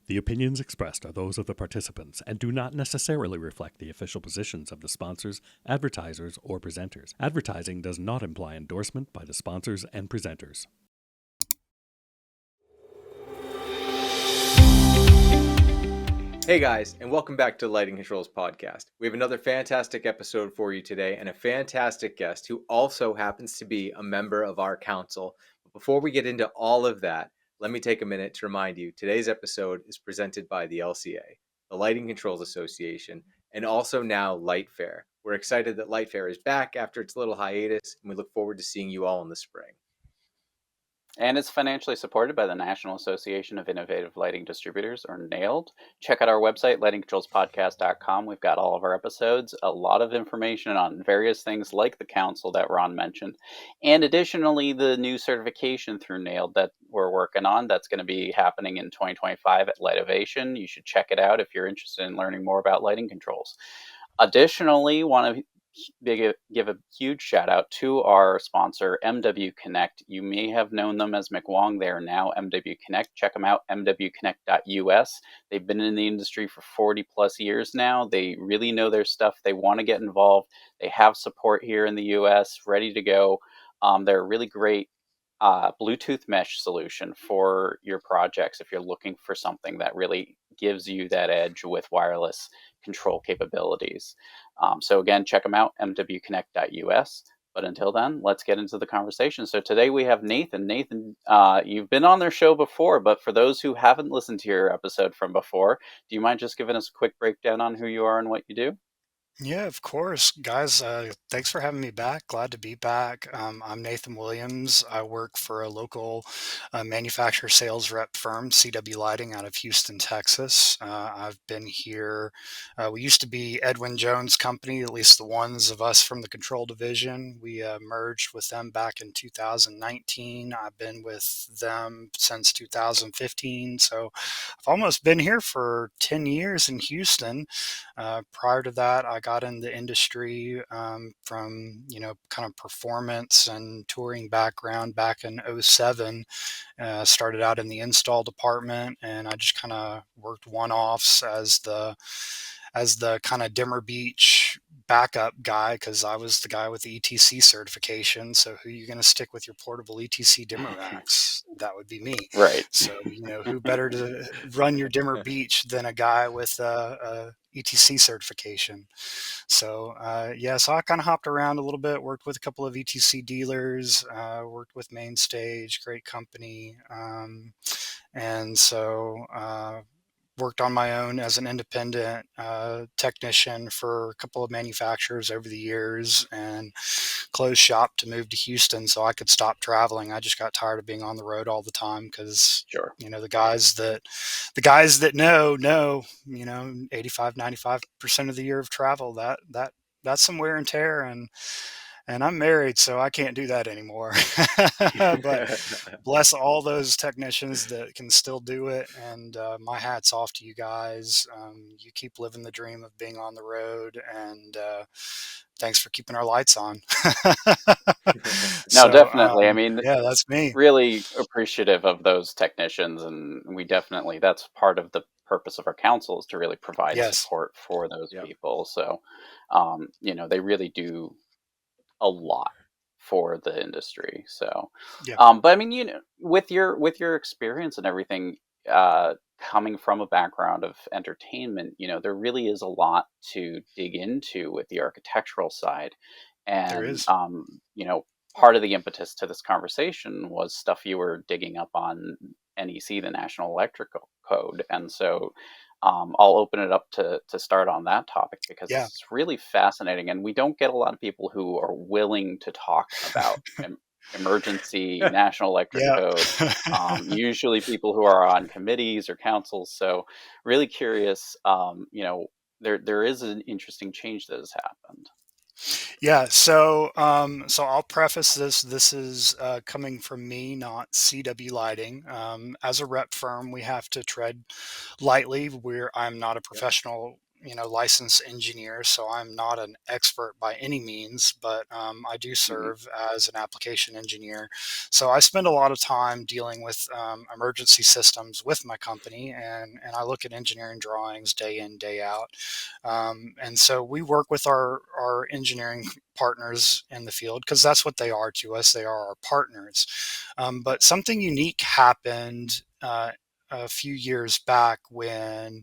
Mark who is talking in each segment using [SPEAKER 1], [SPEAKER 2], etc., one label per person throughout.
[SPEAKER 1] The opinions expressed are those of the participants and do not necessarily reflect the official positions of the sponsors, advertisers, or presenters. Advertising does not imply endorsement by the sponsors and presenters.
[SPEAKER 2] Hey guys, and welcome back to Lighting Controls Podcast. We have another fantastic episode for you today and a fantastic guest who also happens to be a member of our council. But before we get into all of that, let me take a minute to remind you today's episode is presented by the LCA, the Lighting Controls Association, and also now Light Fair. We're excited that Light Fair is back after its little hiatus, and we look forward to seeing you all in the spring.
[SPEAKER 3] And it's financially supported by the National Association of Innovative Lighting Distributors, or NAILD. Check out our website, lightingcontrolspodcast.com. We've got all of our episodes, a lot of information on various things like the council that Ron mentioned, and additionally, the new certification through NAILD that we're working on that's going to be happening in 2025 at Lightovation. You should check it out if you're interested in learning more about lighting controls. Additionally, want to give a huge shout out to our sponsor, MW Connect. You may have known them as McWong. They are now MW Connect. Check them out, mwconnect.us. They've been in the industry for 40 plus years now. They really know their stuff. They want to get involved. They have support here in the US, ready to go. They're a really great Bluetooth mesh solution for your projects if you're looking for something that really gives you that edge with wireless control capabilities. So again, check them out, mwconnect.us. But until then, let's get into the conversation. So today we have Nathan. Nathan, you've been on their show before, but for those who haven't listened to your episode from before, do you mind just giving us a quick breakdown on who you are and what you do?
[SPEAKER 4] Yeah, of course. Guys, thanks for having me back. Glad to be back. I'm Nathan Williams. I work for a local manufacturer sales rep firm, CW Lighting, out of Houston, Texas. I've been here. We used to be Edwin Jones' company, at least the ones of us from the control division. We merged with them back in 2019. I've been with them since 2015. So I've almost been here for 10 years in Houston. Prior to that, I got in the industry from, kind of performance and touring background back in '07. Started out in the install department, and I just kind of worked one-offs as the kind of dimmer beach backup guy, because I was the guy with the ETC certification. So who are you going to stick with your portable ETC dimmer racks? That would be me.
[SPEAKER 3] Right.
[SPEAKER 4] So, who better to run your dimmer beach than a guy with a ETC certification? So, so I kind of hopped around a little bit, worked with a couple of ETC dealers, worked with Mainstage, great company. And so, worked on my own as an independent technician for a couple of manufacturers over the years, and closed shop to move to Houston so I could stop traveling. I just got tired of being on the road all the time because,
[SPEAKER 3] Sure.
[SPEAKER 4] the guys that know, 85, 95% of the year of travel, that's some wear and tear, and I'm married, so I can't do that anymore. But bless all those technicians that can still do it. And my hat's off to you guys. You keep living the dream of being on the road, and thanks for keeping our lights on.
[SPEAKER 3] No, definitely.
[SPEAKER 4] Yeah, that's me.
[SPEAKER 3] Really appreciative of those technicians, and that's part of the purpose of our council, is to really provide support for those people. So, they really do a lot for the industry. So, but with your experience and everything, coming from a background of entertainment, there really is a lot to dig into with the architectural side. And
[SPEAKER 4] there is.
[SPEAKER 3] Part of the impetus to this conversation was stuff you were digging up on NEC, the National Electrical Code. And so I'll open it up to start on that topic, because it's really fascinating, and we don't get a lot of people who are willing to talk about emergency National Electric Code. Usually people who are on committees or councils. So really curious, there is an interesting change that has happened.
[SPEAKER 4] Yeah, so I'll preface this. This is coming from me, not CW Lighting. As a rep firm, we have to tread lightly. I'm not a professional licensed engineer, so I'm not an expert by any means, but I do
[SPEAKER 3] Hmm.
[SPEAKER 4] serve as an application engineer. So I spend a lot of time dealing with emergency systems with my company, and I look at engineering drawings day in, day out. And so we work with our engineering partners in the field because that's what they are to us. They are our partners. But something unique happened a few years back when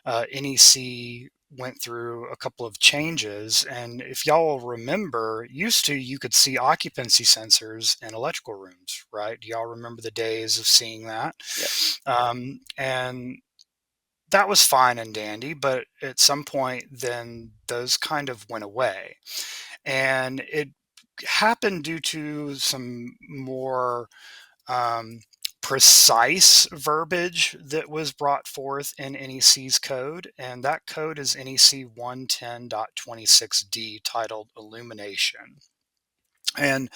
[SPEAKER 4] NEC went through a couple of changes. And if y'all will remember, used to you could see occupancy sensors in electrical rooms, right? Do y'all remember the days of seeing that?
[SPEAKER 3] Yep.
[SPEAKER 4] And that was fine and dandy, but at some point, then those kind of went away. And it happened due to some more um, precise verbiage that was brought forth in NEC's code. And that code is NEC 110.26D, titled Illumination. And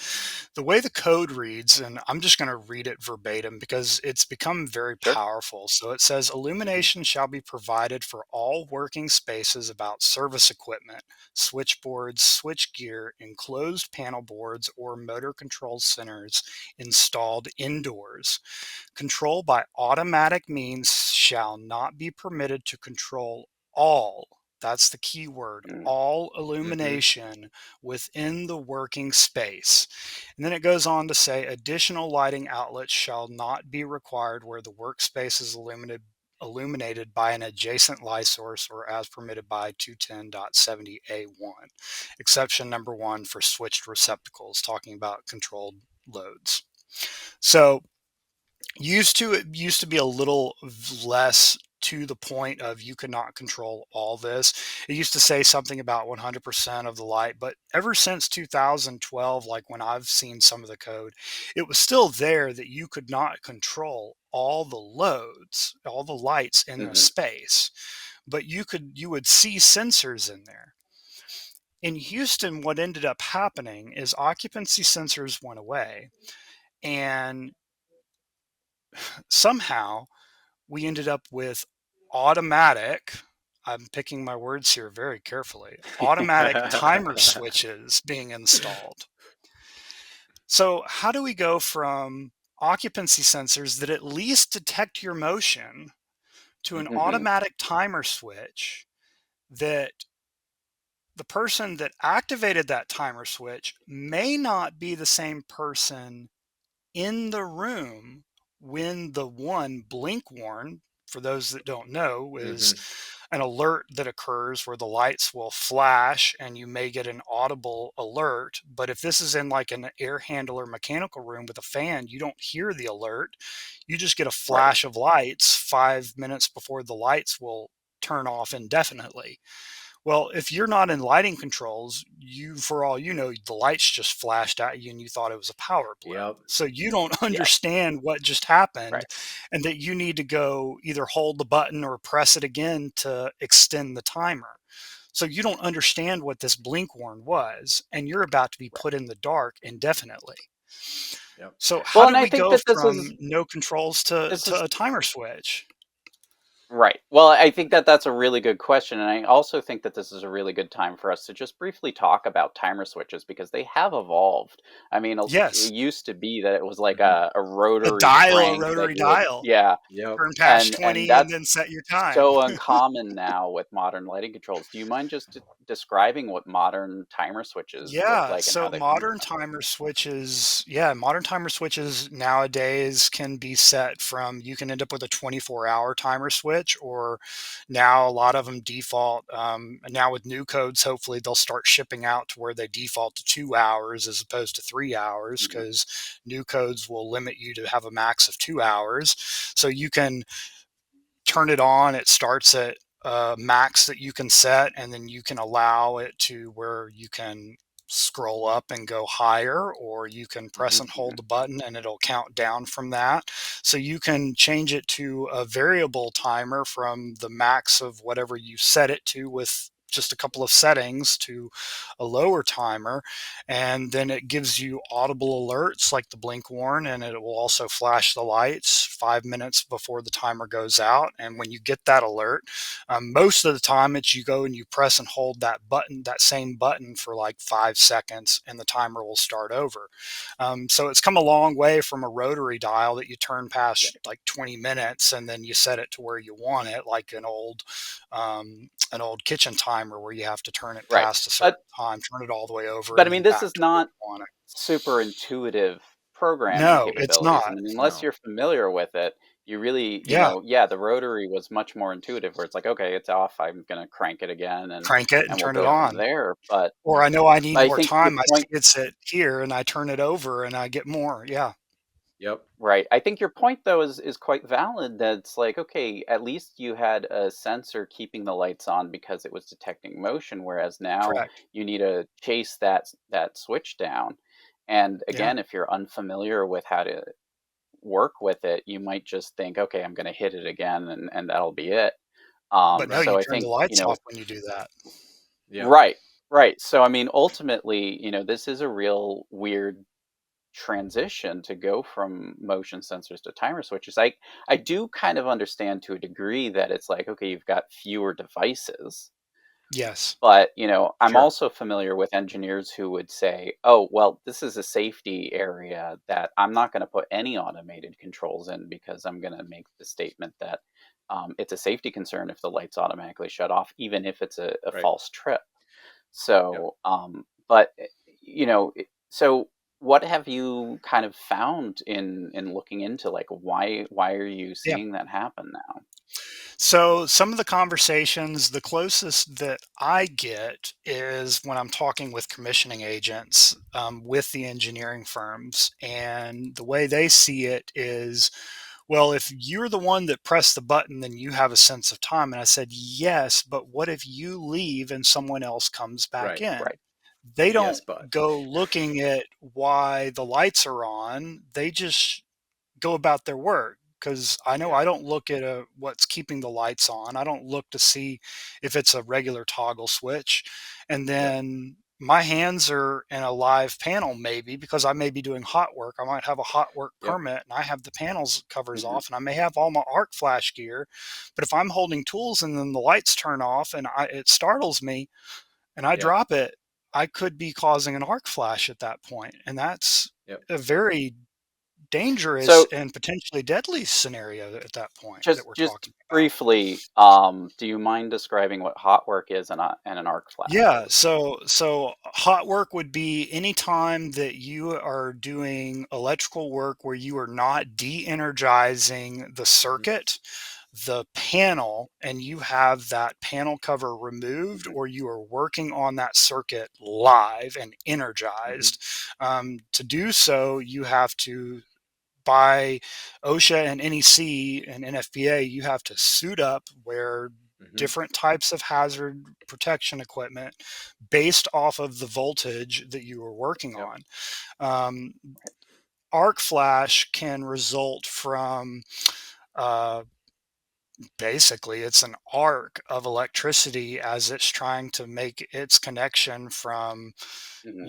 [SPEAKER 4] the way the code reads, and I'm just going to read it verbatim because it's become very
[SPEAKER 3] Sure.
[SPEAKER 4] powerful. So it says,
[SPEAKER 2] Hmm.
[SPEAKER 4] illumination shall be provided for all working spaces about service equipment, switchboards, switchgear, enclosed panel boards, or motor control centers installed indoors. Control by automatic means shall not be permitted to control all, that's the key word,
[SPEAKER 3] Mm.
[SPEAKER 4] all
[SPEAKER 2] Hmm.
[SPEAKER 4] illumination within the working space. And then it goes on to say additional lighting outlets shall not be required where the workspace is illuminated by an adjacent light source or as permitted by 210.70A1. Exception number 1 for switched receptacles, talking about controlled loads. So it used to be a little less to the point of you could not control all this. It used to say something about 100% of the light, but ever since 2012, like when I've seen some of the code, it was still there that you could not control all the loads, all the lights in a
[SPEAKER 3] Hmm.
[SPEAKER 4] space, but you would see sensors in there. In Houston, what ended up happening is occupancy sensors went away, and somehow we ended up with automatic, I'm picking my words here very carefully, automatic timer switches being installed. So, how do we go from occupancy sensors that at least detect your motion to an
[SPEAKER 3] Hmm.
[SPEAKER 4] automatic timer switch that the person that activated that timer switch may not be the same person in the room when the one blink warn, for those that don't know, is
[SPEAKER 2] Hmm.
[SPEAKER 4] an alert that occurs where the lights will flash and you may get an audible alert. But if this is in like an air handler mechanical room with a fan, you don't hear the alert. You just get a
[SPEAKER 3] Right.
[SPEAKER 4] flash of lights 5 minutes before the lights will turn off indefinitely. Well, if you're not in lighting controls, for all you know, the lights just flashed at you and you thought it was a power blow.
[SPEAKER 2] Yep.
[SPEAKER 4] So you don't
[SPEAKER 3] Yep.
[SPEAKER 4] understand what just happened
[SPEAKER 3] Right.
[SPEAKER 4] and that you need to go either hold the button or press it again to extend the timer. So you don't understand what this blink warn was, and you're about to be
[SPEAKER 3] Right.
[SPEAKER 4] put in the dark indefinitely.
[SPEAKER 2] Yep.
[SPEAKER 4] So how
[SPEAKER 3] Well,
[SPEAKER 4] do
[SPEAKER 3] and I
[SPEAKER 4] we
[SPEAKER 3] think
[SPEAKER 4] go
[SPEAKER 3] that
[SPEAKER 4] from no controls
[SPEAKER 3] this
[SPEAKER 4] to
[SPEAKER 3] is
[SPEAKER 4] a timer switch?
[SPEAKER 3] right. Well, I think that that's a really good question, and I also think that this is a really good time for us to just briefly talk about timer switches because they have evolved. I mean, it
[SPEAKER 4] Yes,
[SPEAKER 3] used to be that it was like
[SPEAKER 2] Hmm.
[SPEAKER 3] a
[SPEAKER 4] a
[SPEAKER 3] rotary
[SPEAKER 4] dial, a
[SPEAKER 3] crank that
[SPEAKER 4] rotary
[SPEAKER 3] you would,
[SPEAKER 4] dial.
[SPEAKER 3] yeah,
[SPEAKER 2] Yep.
[SPEAKER 4] Turn past
[SPEAKER 3] and
[SPEAKER 4] 20 and
[SPEAKER 3] that's
[SPEAKER 4] then set your time.
[SPEAKER 3] so uncommon now with modern lighting controls. Do you mind just describing what modern timer switches look
[SPEAKER 4] Yeah,
[SPEAKER 3] like and how
[SPEAKER 4] so
[SPEAKER 3] they've come about?
[SPEAKER 4] modern timer switches nowadays can be set from, you can end up with a 24-hour timer switch, or now a lot of them default, now with new codes, hopefully they'll start shipping out to where they default to 2 hours as opposed to 3 hours,
[SPEAKER 3] Hmm.
[SPEAKER 4] because new codes will limit you to have a max of 2 hours. So you can turn it on. It starts at max that you can set, and then you can allow it to where you can scroll up and go higher, or you can press
[SPEAKER 2] Hmm.
[SPEAKER 4] and
[SPEAKER 3] Hmm.
[SPEAKER 4] hold the button and it'll count down from that. So you can change it to a variable timer from the max of whatever you set it to with just a couple of settings to a lower timer, and then it gives you audible alerts like the blink warn, and it will also flash the lights 5 minutes before the timer goes out. And when you get that alert, most of the time it's you go and you press and hold that button, that same button, for like 5 seconds, and the timer will start over. So it's come a long way from a rotary dial that you turn past like 20 minutes and then you set it to where you want it, like an old kitchen timer where you have to turn it
[SPEAKER 3] Right.
[SPEAKER 4] past a certain time, turn it all the way over,
[SPEAKER 3] But I
[SPEAKER 4] and
[SPEAKER 3] mean,
[SPEAKER 4] then
[SPEAKER 3] this
[SPEAKER 4] back
[SPEAKER 3] is
[SPEAKER 4] to where
[SPEAKER 3] not
[SPEAKER 4] you want it.
[SPEAKER 3] super intuitive programming
[SPEAKER 4] No, it's
[SPEAKER 3] capabilities. I
[SPEAKER 4] not.
[SPEAKER 3] mean, unless
[SPEAKER 2] No.
[SPEAKER 3] you're familiar with it, you really,
[SPEAKER 4] Yeah,
[SPEAKER 3] the rotary was much more intuitive where it's like, okay, it's off. I'm going to crank it again
[SPEAKER 4] crank it and
[SPEAKER 3] and we'll
[SPEAKER 4] turn it
[SPEAKER 3] go from
[SPEAKER 4] on.
[SPEAKER 3] there. But
[SPEAKER 4] Or I know I need
[SPEAKER 3] I
[SPEAKER 4] more
[SPEAKER 3] think your
[SPEAKER 4] time. I see
[SPEAKER 3] point,
[SPEAKER 4] it's at here, and I turn it over, and I get more. Yeah,
[SPEAKER 2] Yep.
[SPEAKER 3] right. I think your point though is quite valid that it's like, okay, at least you had a sensor keeping the lights on because it was detecting motion, whereas now
[SPEAKER 4] correct.
[SPEAKER 3] you need to chase that switch down. And
[SPEAKER 4] Yeah,
[SPEAKER 3] again, if you're unfamiliar with how to work with it, you might just think, okay, I'm going to hit it again and that'll be it.
[SPEAKER 4] but no,
[SPEAKER 3] So
[SPEAKER 4] you
[SPEAKER 3] I
[SPEAKER 4] turn the
[SPEAKER 3] think,
[SPEAKER 4] lights off when you do that.
[SPEAKER 2] Yeah.
[SPEAKER 3] right, right. So, I mean, ultimately, this is a real weird transition to go from motion sensors to timer switches. I do kind of understand to a degree that it's like, okay, you've got fewer devices.
[SPEAKER 4] Yes.
[SPEAKER 3] But, I'm
[SPEAKER 2] Sure.
[SPEAKER 3] also familiar with engineers who would say, oh, well, this is a safety area that I'm not going to put any automated controls in because I'm going to make the statement that it's a safety concern if the lights automatically shut off, even if it's a
[SPEAKER 2] Right.
[SPEAKER 3] false trip.
[SPEAKER 2] Yep.
[SPEAKER 3] So, but, so what have you kind of found in looking into like why are you
[SPEAKER 4] Yeah.
[SPEAKER 3] seeing that happen now?
[SPEAKER 4] So some of the conversations, the closest that I get is when I'm talking with commissioning agents with the engineering firms. And the way they see it is, well, if you're the one that pressed the button, then you have a sense of time. And I said, yes, but what if you leave and someone else comes back
[SPEAKER 2] Right.
[SPEAKER 4] in?
[SPEAKER 3] Right.
[SPEAKER 4] They don't
[SPEAKER 2] Yes, but.
[SPEAKER 4] go looking at why the lights are on. They just go about their work, because I know
[SPEAKER 2] Yeah.
[SPEAKER 4] I don't look at what's keeping the lights on. I don't look to see if it's a regular toggle switch. And
[SPEAKER 2] Yep.
[SPEAKER 4] then my hands are in a live panel, maybe because I may be doing hot work. I might have a hot work
[SPEAKER 2] Yep.
[SPEAKER 4] permit and I have the panels covers
[SPEAKER 3] Hmm.
[SPEAKER 4] off, and I may have all my arc flash gear. But if I'm holding tools and then the lights turn off and it startles me and I
[SPEAKER 2] Yep.
[SPEAKER 4] drop it, I could be causing an arc flash at that point. And that's
[SPEAKER 2] Yep.
[SPEAKER 4] a very dangerous
[SPEAKER 3] So
[SPEAKER 4] and potentially deadly scenario at that point that we're
[SPEAKER 3] just
[SPEAKER 4] talking about.
[SPEAKER 3] briefly, do you mind describing what hot work is and an arc flash?
[SPEAKER 4] Yeah, so hot work would be any time that you are doing electrical work where you are not de-energizing the
[SPEAKER 2] Mhm.
[SPEAKER 4] circuit, the panel, and you have that panel cover removed,
[SPEAKER 2] Mhm.
[SPEAKER 4] or you are working on that circuit live and
[SPEAKER 2] Mhm.
[SPEAKER 4] energized. To do so, you have to, by OSHA and NEC and NFPA, you have to suit up, wear
[SPEAKER 2] Mhm.
[SPEAKER 4] different types of hazard protection equipment based off of the voltage that you are working
[SPEAKER 2] Yep.
[SPEAKER 4] on. Um, Arc flash can result from uh, basically it's an arc of electricity as it's trying to make its connection from
[SPEAKER 3] Hmm.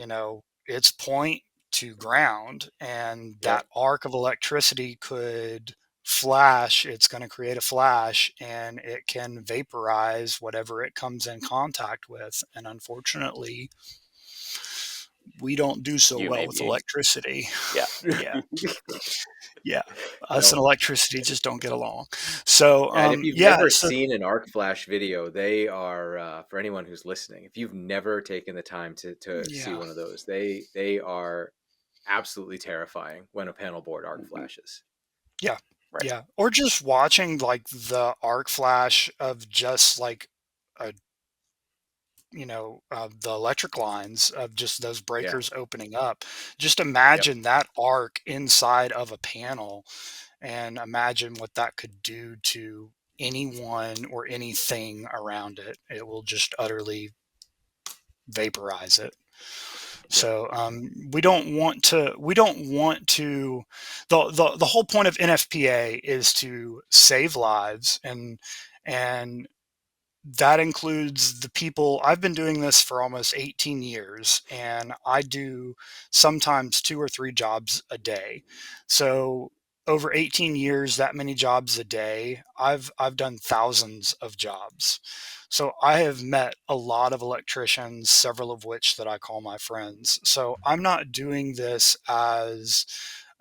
[SPEAKER 4] its point to ground, and that
[SPEAKER 2] Yep.
[SPEAKER 4] arc of electricity could flash. It's going to create a flash and it can vaporize whatever it comes in contact with. And unfortunately, we don't do so
[SPEAKER 3] You
[SPEAKER 4] well with
[SPEAKER 3] maybe,
[SPEAKER 4] electricity.
[SPEAKER 3] yeah.
[SPEAKER 4] Yeah, yeah, us and
[SPEAKER 2] No.
[SPEAKER 4] electricity just don't get along. So
[SPEAKER 2] Yeah, and if you've
[SPEAKER 4] yeah,
[SPEAKER 2] never
[SPEAKER 4] so
[SPEAKER 2] seen an arc flash video, they are for anyone who's listening. If you've never taken the time to see
[SPEAKER 4] yeah.
[SPEAKER 2] one of those, they are absolutely terrifying when a panel board arc
[SPEAKER 3] Hmm.
[SPEAKER 2] flashes.
[SPEAKER 4] Yeah,
[SPEAKER 3] Right.
[SPEAKER 4] yeah, or just watching like the arc flash of just like a the electric lines of just those
[SPEAKER 2] Yeah.
[SPEAKER 4] breakers opening up. Just
[SPEAKER 2] Yep.
[SPEAKER 4] imagine that arc inside of a panel, and imagine what that could do to anyone or anything around it. It will just utterly vaporize it.
[SPEAKER 2] Yep.
[SPEAKER 4] So we don't want to. We don't want to. The whole point of NFPA is to save lives and that includes the people. I've been doing this for almost 18 years, and I do sometimes 2 or 3 jobs a day. So over 18 years, that many jobs a day, I've done thousands of jobs. So I have met a lot of electricians, several of which that I call my friends. So I'm not doing this as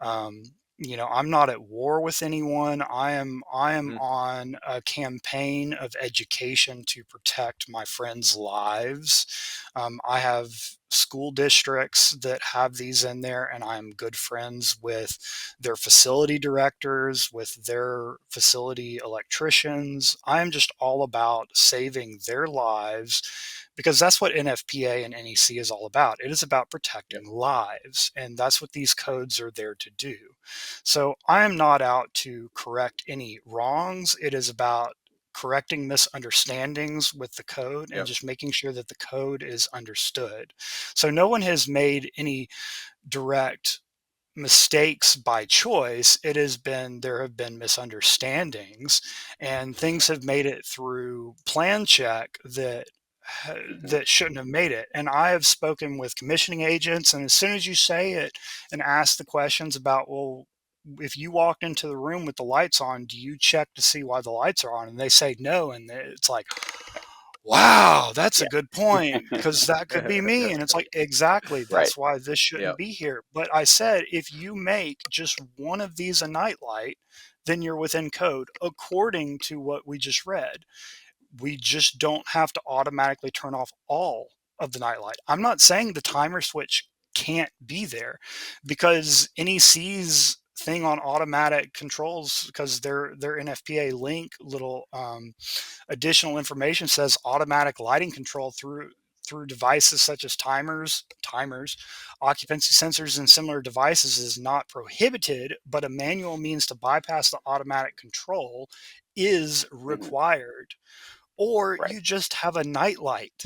[SPEAKER 4] um, I'm not at war with anyone. I am
[SPEAKER 2] Mhm.
[SPEAKER 4] on a campaign of education to protect my friends' lives. I have school districts that have these in there, and I am good friends with their facility directors, with their facility electricians. I am just all about saving their lives because that's what NFPA and NEC is all about. It is about
[SPEAKER 2] Yep.
[SPEAKER 4] protecting lives, and that's what these codes are there to do. So I am not out to correct any wrongs. It is about correcting misunderstandings with the code and
[SPEAKER 2] Yep.
[SPEAKER 4] just making sure that the code is understood. So no one has made any direct mistakes by choice. It has been, there have been misunderstandings, and things have made it through plan check
[SPEAKER 3] Hmm.
[SPEAKER 4] that shouldn't have made it. And I have spoken with commissioning agents, and as soon as you say it and ask the questions about, well, if you walked into the room with the lights on, do you check to see why the lights are on? And they say no, and it's like, wow, that's a
[SPEAKER 3] Yeah.
[SPEAKER 4] good point, because that could be me. And it's like, exactly,
[SPEAKER 3] Right.
[SPEAKER 4] that's why this shouldn't
[SPEAKER 2] Yep.
[SPEAKER 4] be here. But I said, if you make just one of these a nightlight, then you're within code according to what we just read. We just don't have to automatically turn off all of the nightlight. I'm not saying the timer switch can't be there, because NEC's thing on automatic controls, because their NFPA link little additional information says automatic lighting control through devices such as timers, occupancy sensors, and similar devices is not prohibited, but a manual means to bypass the automatic control is
[SPEAKER 3] Hmm.
[SPEAKER 4] required. Or
[SPEAKER 3] Right.
[SPEAKER 4] you just have a night light.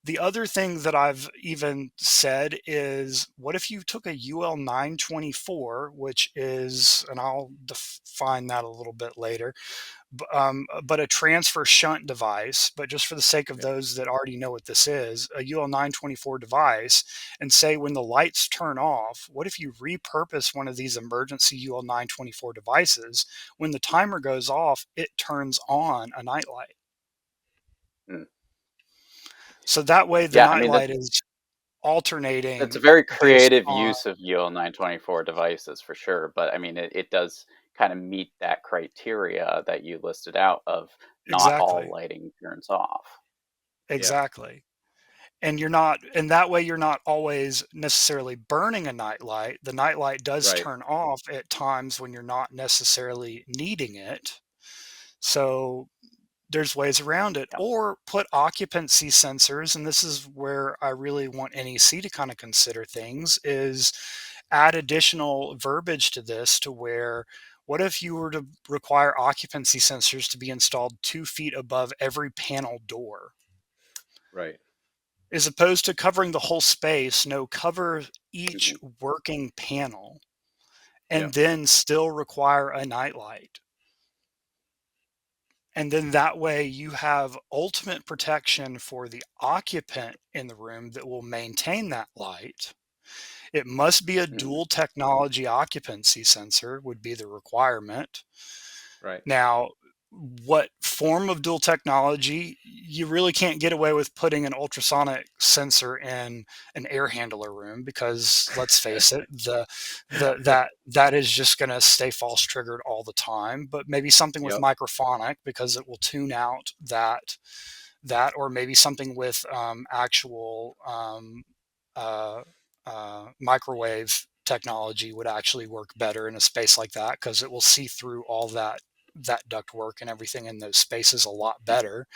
[SPEAKER 4] The other thing that I've even said is, what if you took a UL 924, which is, and I'll define that a little bit later, but a transfer shunt device, but just for the sake of
[SPEAKER 2] Yep.
[SPEAKER 4] those that already know what this is, a UL 924 device, and say when the lights turn off, what if you repurpose one of these emergency UL 924 devices? When the timer goes off, it turns on a nightlight.
[SPEAKER 3] Mm.
[SPEAKER 4] So that way the
[SPEAKER 3] Yeah. I mean,
[SPEAKER 4] nightlight is
[SPEAKER 3] that's a
[SPEAKER 4] alternating
[SPEAKER 3] very
[SPEAKER 4] based
[SPEAKER 3] creative
[SPEAKER 4] on,
[SPEAKER 3] use of UL 924 devices for sure. But I mean, it does kind of meet that criteria that you listed out of not all
[SPEAKER 4] exactly,
[SPEAKER 3] lighting turns off.
[SPEAKER 2] Yep.
[SPEAKER 4] exactly. And you're not, and that way you're not always necessarily burning a nightlight. The nightlight does
[SPEAKER 2] Right.
[SPEAKER 4] turn off at times when you're not necessarily needing it. So there's ways around it.
[SPEAKER 3] Yeah.
[SPEAKER 4] Or put occupancy sensors, and this is where I really want NEC to kind of consider things, is add additional verbiage to this, to where, what if you were to require occupancy sensors to be installed 2 feet above every panel door?
[SPEAKER 2] Right.
[SPEAKER 4] As opposed to covering the whole space, no, cover each
[SPEAKER 3] Hmm.
[SPEAKER 4] working panel and
[SPEAKER 2] Yep.
[SPEAKER 4] then still require a nightlight. And then that way you have ultimate protection for the occupant in the room that will maintain that light. It must be a
[SPEAKER 3] Hmm.
[SPEAKER 4] dual technology occupancy sensor, would be the requirement.
[SPEAKER 2] Right.
[SPEAKER 4] Now, what form of dual technology? You really can't get away with putting an ultrasonic sensor in an air handler room, because let's face it, that is just going to stay false triggered all the time. But maybe something with
[SPEAKER 2] Yep.
[SPEAKER 4] microphonic, because it will tune out or maybe something with actual uh, microwave technology would actually work better in a space like that, because it will see through all that duct work and everything in those spaces a lot better.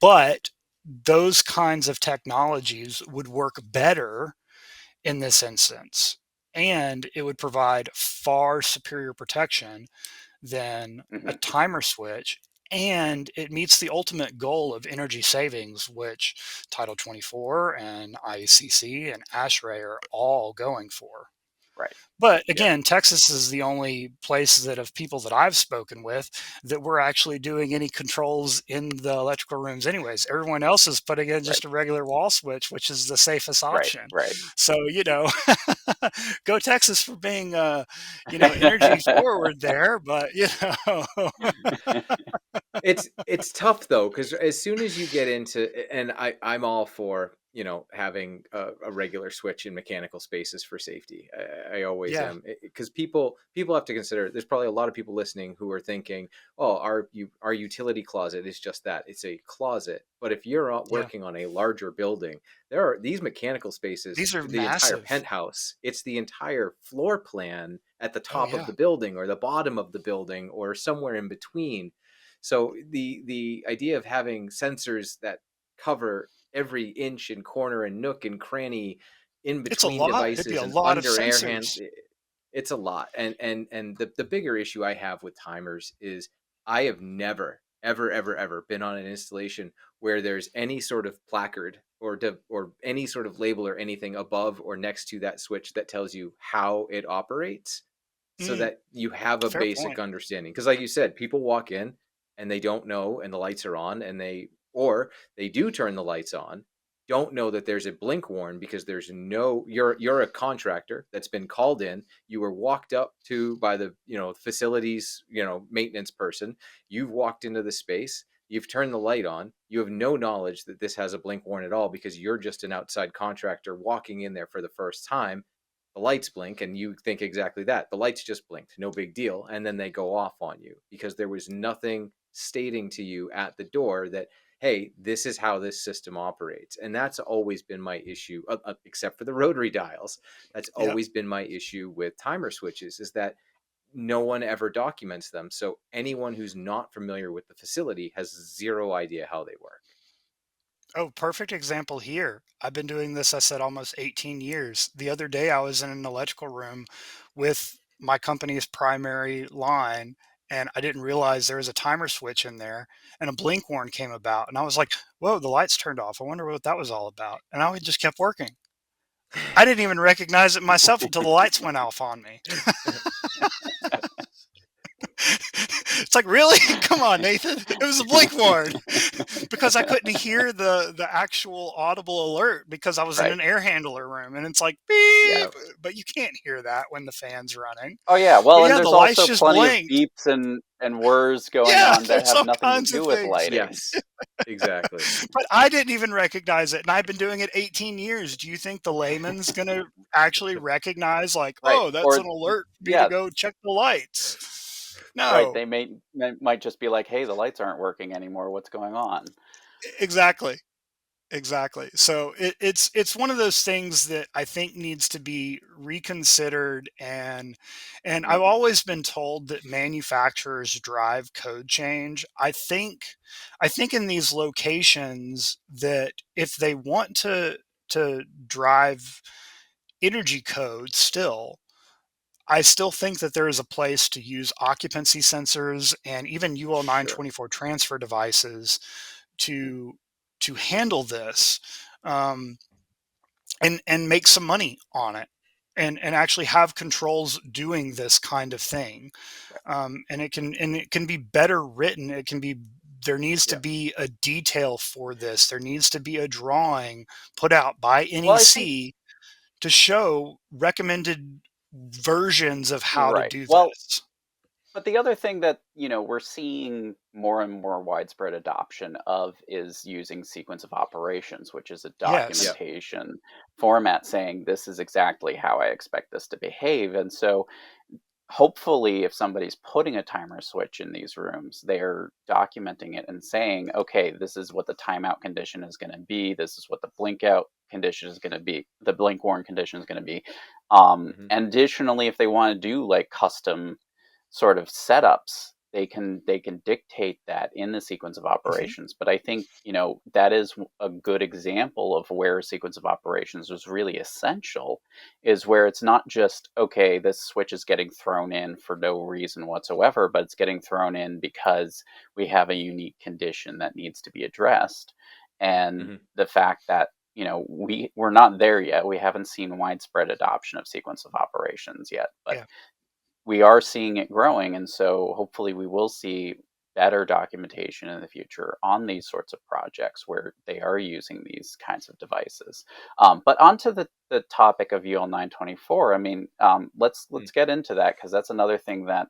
[SPEAKER 4] But those kinds of technologies would work better in this instance, and it would provide far superior protection than a
[SPEAKER 3] Hmm.
[SPEAKER 4] timer switch, and it meets the ultimate goal of energy savings, which Title 24 and IECC and ASHRAE are all going for.
[SPEAKER 3] Right.
[SPEAKER 4] But again, Texas is the only place that of people that I've spoken with that we're actually doing any controls in the electrical rooms anyways. Everyone else is putting in just a regular wall switch, which is the safest option.
[SPEAKER 3] Right.
[SPEAKER 4] So, go Texas for being, energy forward there, but,
[SPEAKER 2] It's tough though, because as soon as you get into, and I'm all for having a regular switch in mechanical spaces for safety. I always
[SPEAKER 4] yeah,
[SPEAKER 2] am, because people have to consider. There's probably a lot of people listening who are thinking, "Oh, our utility closet is just that. It's a closet." But if you're
[SPEAKER 4] yeah.
[SPEAKER 2] working on a larger building, there are these mechanical spaces.
[SPEAKER 4] These are
[SPEAKER 2] The entire
[SPEAKER 4] massive.
[SPEAKER 2] penthouse. It's the entire floor plan at the
[SPEAKER 4] Oh,
[SPEAKER 2] top of
[SPEAKER 4] yeah.
[SPEAKER 2] the building or the bottom of the building or somewhere in between. So the idea of having sensors that cover every inch and corner and nook and cranny in
[SPEAKER 4] It's a
[SPEAKER 2] between
[SPEAKER 4] lot. It'd be
[SPEAKER 2] devices
[SPEAKER 4] a
[SPEAKER 2] and
[SPEAKER 4] lot of
[SPEAKER 2] under air hand,
[SPEAKER 4] sensors.
[SPEAKER 2] it's a lot. And the bigger issue I have with timers is I have never ever been on an installation where there's any sort of placard or any sort of label or anything above or next to that switch that tells you how it operates, so
[SPEAKER 4] Mm,
[SPEAKER 2] that you have a
[SPEAKER 4] fair
[SPEAKER 2] basic
[SPEAKER 4] point.
[SPEAKER 2] understanding. Because like you said, people walk in and they don't know, and the lights are on, and they do turn the lights on, don't know that there's a blink warn, because there's no, you're a contractor that's been called in, you were walked up to by the facilities maintenance person, you've walked into the space, you've turned the light on, you have no knowledge that this has a blink warn at all, because you're just an outside contractor walking in there for the first time. The lights blink and you think exactly that. The lights just blinked, no big deal. And then they go off on you because there was nothing stating to you at the door that, hey, this is how this system operates. And that's always been my issue, except for the rotary dials. That's
[SPEAKER 4] Yep.
[SPEAKER 2] always been my issue with timer switches, is that no one ever documents them. So anyone who's not familiar with the facility has zero idea how they work.
[SPEAKER 4] Oh, perfect example here. I've been doing this, I said, almost 18 years. The other day, I was in an electrical room with my company's primary line, and I didn't realize there was a timer switch in there, and a blink warn came about. And I was like, whoa, the lights turned off. I wonder what that was all about. And I just kept working. I didn't even recognize it myself until the lights went off on me. It's like, really? Come on, Nathan. It was a blink warn because I couldn't hear the actual audible alert because I was in
[SPEAKER 3] Right.
[SPEAKER 4] an air handler room, and it's like beep,
[SPEAKER 3] Yeah.
[SPEAKER 4] but you can't hear that when the fan's running.
[SPEAKER 3] Oh yeah.
[SPEAKER 4] But
[SPEAKER 3] Well, and
[SPEAKER 4] yeah, the
[SPEAKER 3] there's
[SPEAKER 4] lights
[SPEAKER 3] also
[SPEAKER 4] just
[SPEAKER 3] plenty of
[SPEAKER 4] blinked.
[SPEAKER 3] beeps and whirs going
[SPEAKER 4] Yeah,
[SPEAKER 3] on that
[SPEAKER 4] there's
[SPEAKER 3] have
[SPEAKER 4] all
[SPEAKER 3] nothing to
[SPEAKER 4] kinds
[SPEAKER 3] do
[SPEAKER 4] of
[SPEAKER 3] with
[SPEAKER 4] things.
[SPEAKER 3] lighting.
[SPEAKER 2] Yes, exactly.
[SPEAKER 4] But I didn't even recognize it, and I've been doing it 18 years. Do you think the layman's going to actually recognize, like,
[SPEAKER 3] Right.
[SPEAKER 4] oh, that's
[SPEAKER 3] Or
[SPEAKER 4] an alert for me to
[SPEAKER 3] yeah,
[SPEAKER 4] go check the lights?
[SPEAKER 3] right.
[SPEAKER 4] No,
[SPEAKER 3] They might just be like, "Hey, the lights aren't working anymore. What's going on?"
[SPEAKER 4] exactly. Exactly. So it's one of those things that I think needs to be reconsidered, and I've always been told that manufacturers drive code change. I think in these locations that if they want to drive energy code still, I still think that there is a place to use occupancy sensors and even UL
[SPEAKER 2] Sure.
[SPEAKER 4] 924 transfer devices to to handle this, um, and make some money on it, and actually have controls doing this kind of thing.
[SPEAKER 3] Right.
[SPEAKER 4] And it can be better written. There needs to
[SPEAKER 2] Yeah.
[SPEAKER 4] be a detail for this. There needs to be a drawing put out by
[SPEAKER 3] Well, I think
[SPEAKER 4] NEC to show recommended versions of how to
[SPEAKER 3] right.
[SPEAKER 4] do
[SPEAKER 3] Well,
[SPEAKER 4] this.
[SPEAKER 3] but the other thing that, we're seeing more and more widespread adoption of is using sequence of operations, which is a
[SPEAKER 4] Yes.
[SPEAKER 2] Yeah.
[SPEAKER 3] documentation format saying this is exactly how I expect this to behave. And so hopefully if somebody's putting a timer switch in these rooms, they're documenting it and saying, okay, this is what the timeout condition is going to be. This is what the blink out condition is going to be. The blink warn condition is going to be.
[SPEAKER 2] Hmm.
[SPEAKER 3] And additionally, if they want to do like custom sort of setups, they can dictate that in the sequence of
[SPEAKER 4] Mhm.
[SPEAKER 3] operations. But I think that is a good example of where sequence of operations is really essential, is where it's not just, okay, this switch is getting thrown in for no reason whatsoever, but it's getting thrown in because we have a unique condition that needs to be addressed. And
[SPEAKER 2] Hmm.
[SPEAKER 3] the fact that we're not there yet. We haven't seen widespread adoption of sequence of operations yet, but
[SPEAKER 4] Yeah.
[SPEAKER 3] we are seeing it growing, and so hopefully we will see better documentation in the future on these sorts of projects where they are using these kinds of devices. But onto the topic of UL 924, I mean, let's get into that, because that's another thing that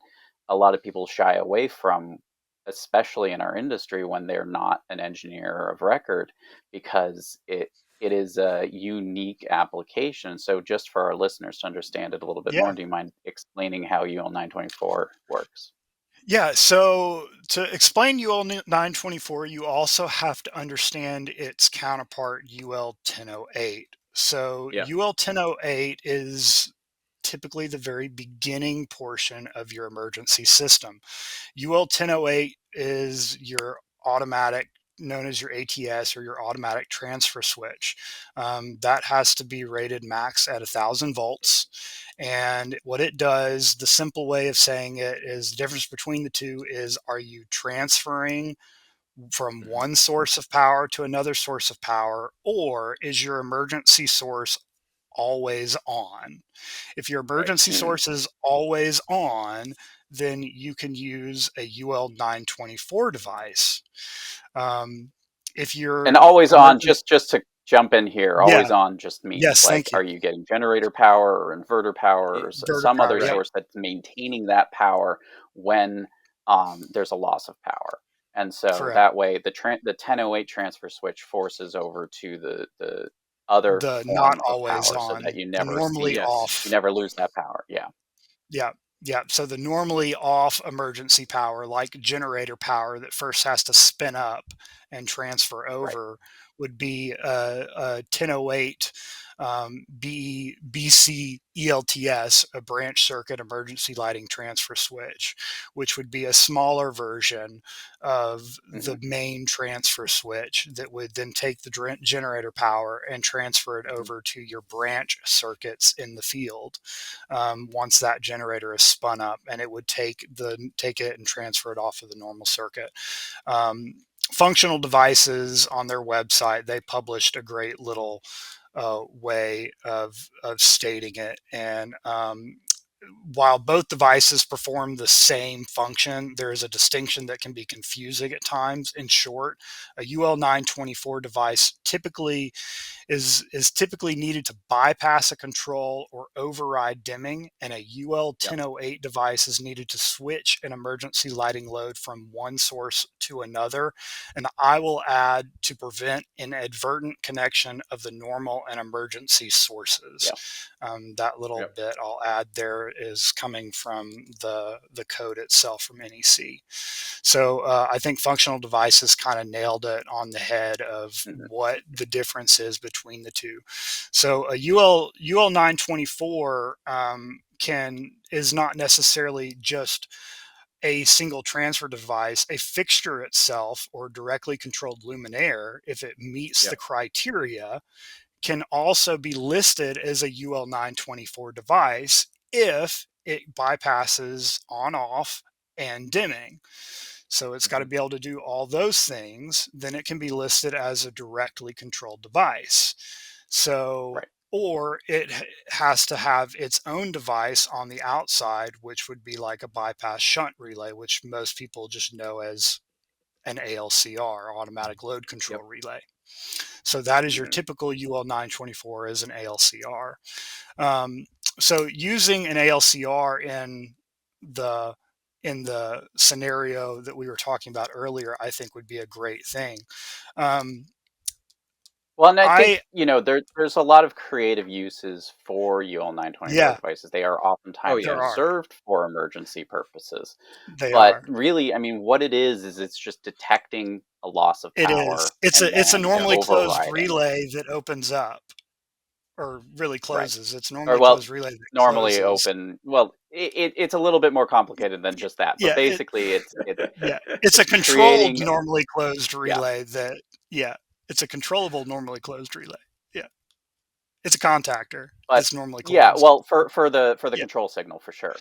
[SPEAKER 3] a lot of people shy away from, especially in our industry when they're not an engineer of record, because it is a unique application. So just for our listeners to understand it a little bit
[SPEAKER 4] Yeah.
[SPEAKER 3] more, do you mind explaining how UL 924 works?
[SPEAKER 4] Yeah, so to explain UL 924, you also have to understand its counterpart UL 1008. So
[SPEAKER 2] Yeah.
[SPEAKER 4] UL 1008 is typically the very beginning portion of your emergency system. UL 1008 is your automatic, known as your ATS, or your automatic transfer switch. That has to be rated max at 1,000 volts. And what it does, the simple way of saying it is, the difference between the two is, are you transferring from
[SPEAKER 2] Mhm.
[SPEAKER 4] one source of power to another source of power, or is your emergency source always on? If your
[SPEAKER 2] Right.
[SPEAKER 4] emergency source is always on, then you can use a UL 924 device. Um, if
[SPEAKER 3] And
[SPEAKER 4] your
[SPEAKER 3] always on,
[SPEAKER 4] emergency,
[SPEAKER 3] just to jump in here,
[SPEAKER 4] yeah,
[SPEAKER 3] always on just means,
[SPEAKER 4] yes,
[SPEAKER 3] like,
[SPEAKER 4] thank you.
[SPEAKER 3] are you getting generator power or inverter power or
[SPEAKER 4] Inverter
[SPEAKER 3] some other
[SPEAKER 4] power, yep,
[SPEAKER 2] Right.
[SPEAKER 3] source that's maintaining that power when there's a loss of power? And so
[SPEAKER 4] correct.
[SPEAKER 3] that way, the 1008 transfer switch forces over to the other
[SPEAKER 4] The not
[SPEAKER 3] form of
[SPEAKER 4] always
[SPEAKER 3] power, so that
[SPEAKER 4] on,
[SPEAKER 3] you
[SPEAKER 4] the
[SPEAKER 3] never
[SPEAKER 4] normally
[SPEAKER 3] see,
[SPEAKER 2] Yes.
[SPEAKER 3] you
[SPEAKER 4] off.
[SPEAKER 3] never lose that power. Yeah.
[SPEAKER 4] Yeah. Yeah. So the normally off emergency power, like generator power that first has to spin up and transfer
[SPEAKER 3] Right.
[SPEAKER 4] over, would be a 1008 BC ELTS, a branch circuit emergency lighting transfer switch, which would be a smaller version of
[SPEAKER 3] Hmm.
[SPEAKER 4] the main transfer switch that would then take the generator power and transfer it
[SPEAKER 2] Mhm.
[SPEAKER 4] over to your branch circuits in the field. Once that generator is spun up, and it would take it and transfer it off of the normal circuit. Um, Functional Devices, on their website, they published a great little way of stating it. And while both devices perform the same function, there is a distinction that can be confusing at times. In short, a UL 924 device is typically needed to bypass a control or override dimming, and a UL
[SPEAKER 2] Yep.
[SPEAKER 4] 1008 device is needed to switch an emergency lighting load from one source to another. And I will add, to prevent inadvertent connection of the normal and emergency sources.
[SPEAKER 3] Yeah.
[SPEAKER 4] That little
[SPEAKER 2] Yep.
[SPEAKER 4] bit I'll add there is coming from the code itself from NEC. So I think Functional Devices kind of nailed it on the head of
[SPEAKER 3] Hmm.
[SPEAKER 4] what the difference is between the two. So a UL 924 is not necessarily just a single transfer device. A fixture itself, or directly controlled luminaire, if it meets the
[SPEAKER 2] Yep.
[SPEAKER 4] criteria, can also be listed as a UL 924 device if it bypasses on off and dimming. So it's got to
[SPEAKER 2] Mhm.
[SPEAKER 4] be able to do all those things. Then it can be listed as a directly controlled device. So,
[SPEAKER 3] Right.
[SPEAKER 4] or it has to have its own device on the outside, which would be like a bypass shunt relay, which most people just know as an ALCR, automatic load control
[SPEAKER 2] Yep.
[SPEAKER 4] relay. So that is your
[SPEAKER 3] Hmm.
[SPEAKER 4] typical UL 924 as an ALCR. Um, so using an ALCR the in the scenario that we were talking about earlier, I think would be a great thing. Um,
[SPEAKER 3] Well, and I think,
[SPEAKER 4] I
[SPEAKER 3] there's a lot of creative uses for UL 924
[SPEAKER 4] Yeah,
[SPEAKER 3] devices. They are
[SPEAKER 2] Oh
[SPEAKER 3] oftentimes
[SPEAKER 2] yeah.
[SPEAKER 4] there are.
[SPEAKER 3] reserved for emergency purposes.
[SPEAKER 4] They
[SPEAKER 3] But
[SPEAKER 4] are.
[SPEAKER 3] really, I mean, what it is it's just detecting a loss of
[SPEAKER 4] It is.
[SPEAKER 3] power and
[SPEAKER 4] It's a
[SPEAKER 3] then
[SPEAKER 2] Yep.
[SPEAKER 4] normally closed
[SPEAKER 3] overriding.
[SPEAKER 4] relay that opens up, or really
[SPEAKER 3] Right.
[SPEAKER 4] closes. It's
[SPEAKER 3] Or,
[SPEAKER 4] normally
[SPEAKER 3] well,
[SPEAKER 4] closed relay that
[SPEAKER 3] normally
[SPEAKER 4] closes.
[SPEAKER 3] open. Well, it's a little bit more complicated than
[SPEAKER 4] Y-
[SPEAKER 3] just that. But
[SPEAKER 4] Yeah,
[SPEAKER 3] basically, it's
[SPEAKER 4] yeah. It's a controlled
[SPEAKER 3] creating.
[SPEAKER 4] normally closed
[SPEAKER 3] Yeah.
[SPEAKER 4] relay that yeah, it's a controllable normally closed relay. Yeah. It's a contactor
[SPEAKER 3] But
[SPEAKER 4] that's normally
[SPEAKER 3] yeah,
[SPEAKER 4] closed.
[SPEAKER 3] well, for the
[SPEAKER 4] Yeah,
[SPEAKER 3] control signal, for sure.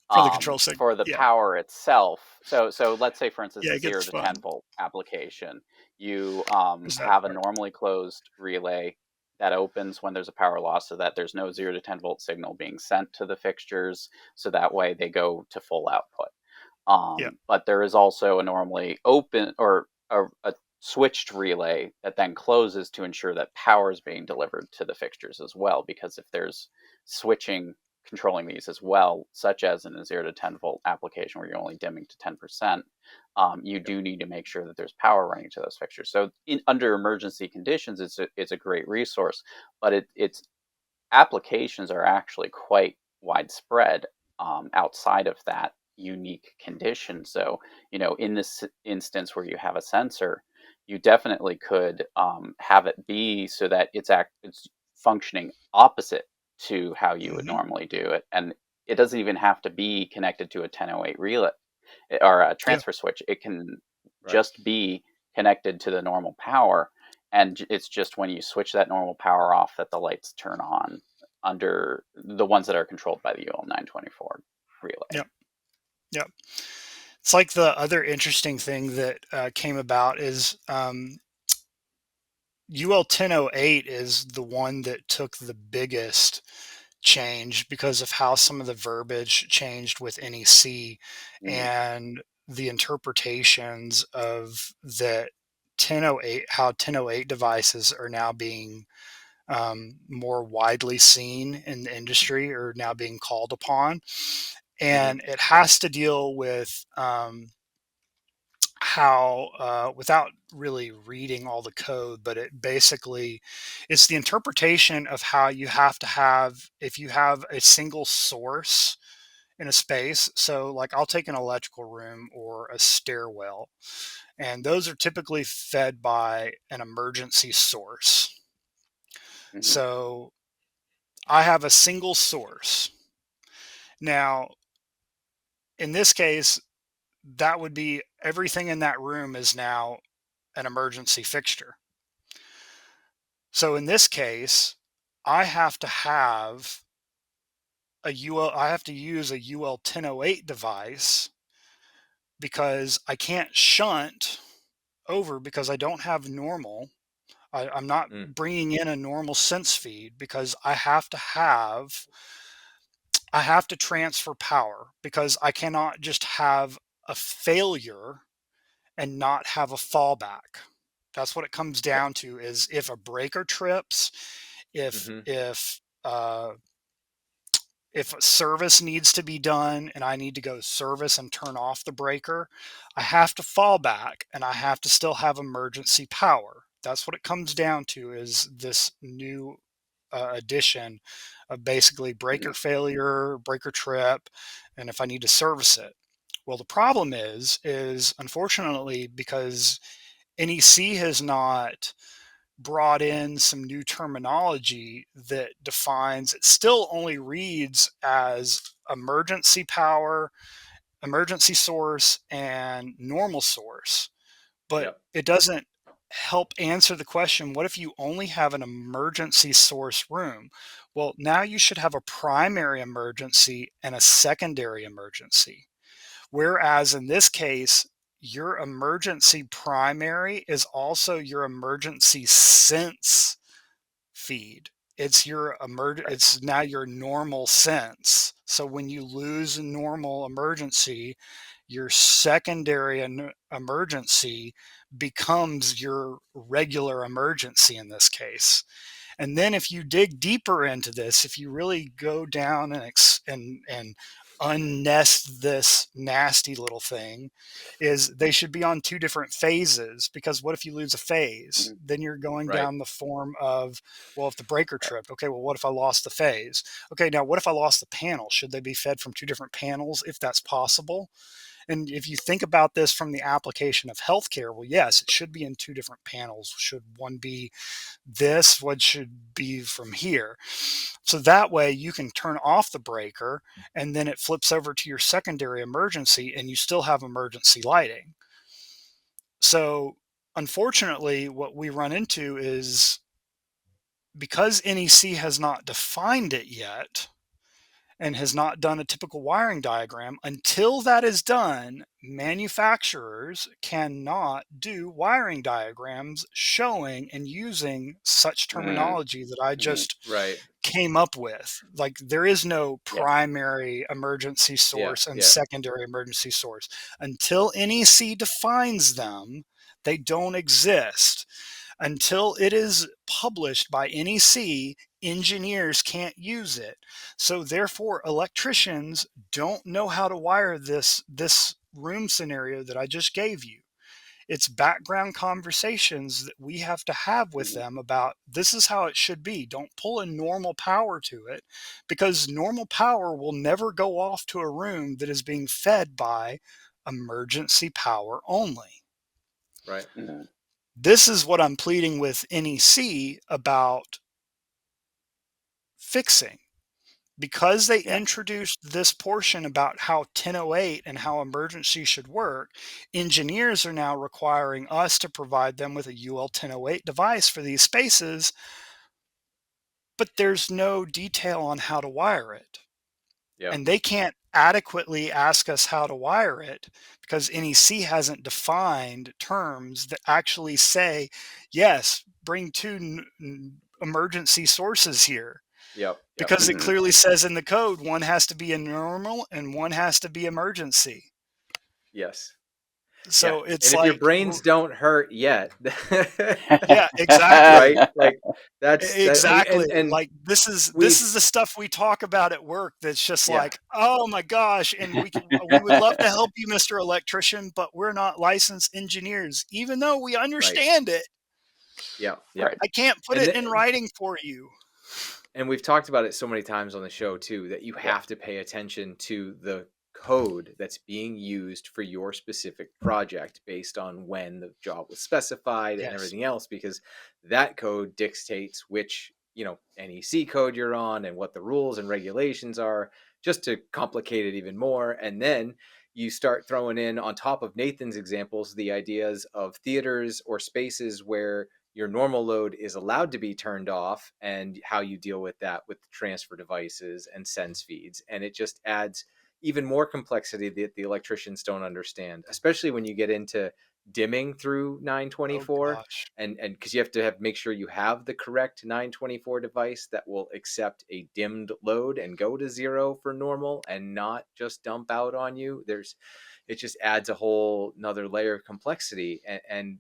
[SPEAKER 4] for the control signal.
[SPEAKER 3] For the
[SPEAKER 4] Yeah.
[SPEAKER 3] power itself, so let's say, for instance,
[SPEAKER 4] Yeah,
[SPEAKER 3] a
[SPEAKER 4] it gets
[SPEAKER 3] 0 to 10
[SPEAKER 4] fun.
[SPEAKER 3] volt application. You
[SPEAKER 4] There's that
[SPEAKER 3] have a
[SPEAKER 4] part.
[SPEAKER 3] normally closed relay. that opens when there's a power loss, so that there's no 0 to 10 volt signal being sent to the fixtures, so that way they go to full output.
[SPEAKER 4] Yeah.
[SPEAKER 3] But there is also a normally open or a switched relay that then closes to ensure that power is being delivered to the fixtures as well. Because if there's switching controlling these as well, such as in a 0 to 10 volt application where you're only dimming to 10%, you do need to make sure that there's power running to those fixtures. So under emergency conditions, it's a great resource, but its applications are actually quite widespread outside of that unique condition. So, in this instance where you have a sensor, you definitely could have it be so that it's functioning opposite to how you would normally do it, and it doesn't even have to be connected to a 1008 relay or a
[SPEAKER 4] Yeah.
[SPEAKER 3] transfer switch. It can just be connected to the normal power, and it's just when you switch that normal power off that the lights turn on under the ones that are controlled by the UL924 relay.
[SPEAKER 4] Yep. Yep. It's like the other interesting thing that came about is UL1008 is the one that took the biggest change because of how some of the verbiage changed with NEC and the interpretations of that 1008, how 1008 devices are now being more widely seen in the industry, or now being called upon. And it has to deal with how, without really reading all the code, but it's the interpretation of how you have to have, if you have a single source in a space. So, like, I'll take an electrical room or a stairwell, and those are typically fed by an emergency source. So, I have a single source. Now, in this case, that would be everything in that room is now an emergency fixture. So in this case, I have to have I have to use a UL1008 device because I can't shunt over because I don't have normal. I'm not bringing in a normal sense feed because I have to transfer power, because I cannot just have a failure and not have a fallback. That's what it comes down to, is if a breaker trips, if if a service needs to be done and I need to go service and turn off the breaker, I have to fall back and I have to still have emergency power. That's what it comes down to, is this new addition of basically breaker failure, breaker trip, and if I need to service it. Well, the problem is unfortunately, because NEC has not brought in some new terminology that defines, it still only reads as emergency power, emergency source, and normal source. But it doesn't help answer the question, what if you only have an emergency source room? Well, now you should have a primary emergency and a secondary emergency. Whereas in this case, your emergency primary is also your emergency sense feed. It's it's now your normal sense. So when you lose a normal emergency, your secondary emergency becomes your regular emergency in this case. And then if you dig deeper into this, if you really go down and unnest this nasty little thing, is they should be on two different phases. Because what if you lose a phase? Then you're going down the form of, well, if the breaker tripped, okay, well, what if I lost the phase? Okay, now what if I lost the panel? Should they be fed from two different panels if that's possible? And if you think about this from the application of healthcare, well, yes, it should be in two different panels. Should one be this? What should be from here? So that way you can turn off the breaker and then it flips over to your secondary emergency and you still have emergency lighting. So unfortunately, what we run into is, because NEC has not defined it yet, and has not done a typical wiring diagram, until that is done, manufacturers cannot do wiring diagrams showing and using such
[SPEAKER 3] Mm,
[SPEAKER 4] terminology that I
[SPEAKER 3] mhm.
[SPEAKER 4] just
[SPEAKER 2] Right.
[SPEAKER 4] came up with. Like, there is no
[SPEAKER 3] Yeah.
[SPEAKER 4] primary emergency
[SPEAKER 2] Yeah.
[SPEAKER 4] source and
[SPEAKER 2] Yeah.
[SPEAKER 4] secondary emergency source. Until NEC defines them, they don't exist. Until it is published by NEC, engineers can't use it. So therefore, electricians don't know how to wire this room scenario that I just gave you. It's background conversations that we have to have with
[SPEAKER 3] Mhm.
[SPEAKER 4] them about, this is how it should be. Don't pull a normal power to it, because normal power will never go off to a room that is being fed by emergency power only.
[SPEAKER 2] Right.
[SPEAKER 3] Mhm.
[SPEAKER 4] This is what I'm pleading with NEC about fixing. Because they
[SPEAKER 3] Yeah.
[SPEAKER 4] introduced this portion about how 1008 and how emergency should work, engineers are now requiring us to provide them with a UL 1008 device for these spaces, but there's no detail on how to wire it.
[SPEAKER 2] Yep.
[SPEAKER 4] And they can't adequately ask us how to wire it because NEC hasn't defined terms that actually say, yes, bring two emergency sources here.
[SPEAKER 2] Yep. Yep.
[SPEAKER 4] Because it
[SPEAKER 3] Mhm.
[SPEAKER 4] clearly says in the code, one has to be a normal and one has to be emergency.
[SPEAKER 2] Yes. Yeah.
[SPEAKER 4] So it's
[SPEAKER 2] And if your
[SPEAKER 4] like,
[SPEAKER 2] brains don't hurt yet,
[SPEAKER 4] yeah, exactly.
[SPEAKER 2] right? Like that's that.
[SPEAKER 4] Exactly.
[SPEAKER 2] And
[SPEAKER 4] Like, this
[SPEAKER 2] we've
[SPEAKER 4] is the stuff we talk about at work that's just
[SPEAKER 2] yeah.
[SPEAKER 4] like, oh my gosh, and we would love to help you, Mr. Electrician, but we're not licensed engineers. Even though we
[SPEAKER 2] Right.
[SPEAKER 4] understand it,
[SPEAKER 2] Yeah. Yeah.
[SPEAKER 3] Right.
[SPEAKER 4] I can't put
[SPEAKER 2] And
[SPEAKER 4] it
[SPEAKER 2] th-
[SPEAKER 4] in writing for you.
[SPEAKER 2] and we've talked about it so many times on the show too, that you
[SPEAKER 3] Yeah.
[SPEAKER 2] have to pay attention to the code that's being used for your specific project based on when the job was specified and
[SPEAKER 4] Yes.
[SPEAKER 2] everything else, because that code dictates which, NEC code you're on and what the rules and regulations are, just to complicate it even more. And then you start throwing in, on top of Nathan's examples, the ideas of theaters or spaces where your normal load is allowed to be turned off, and how you deal with that with transfer devices and sense feeds. And it just adds even more complexity that the electricians don't understand, especially when you get into dimming through
[SPEAKER 4] Oh
[SPEAKER 2] 924.
[SPEAKER 4] gosh.
[SPEAKER 2] And because you have to make sure you have the correct 924 device that will accept a dimmed load and go to zero for normal and not just dump out on you. It just adds a whole another layer of complexity. And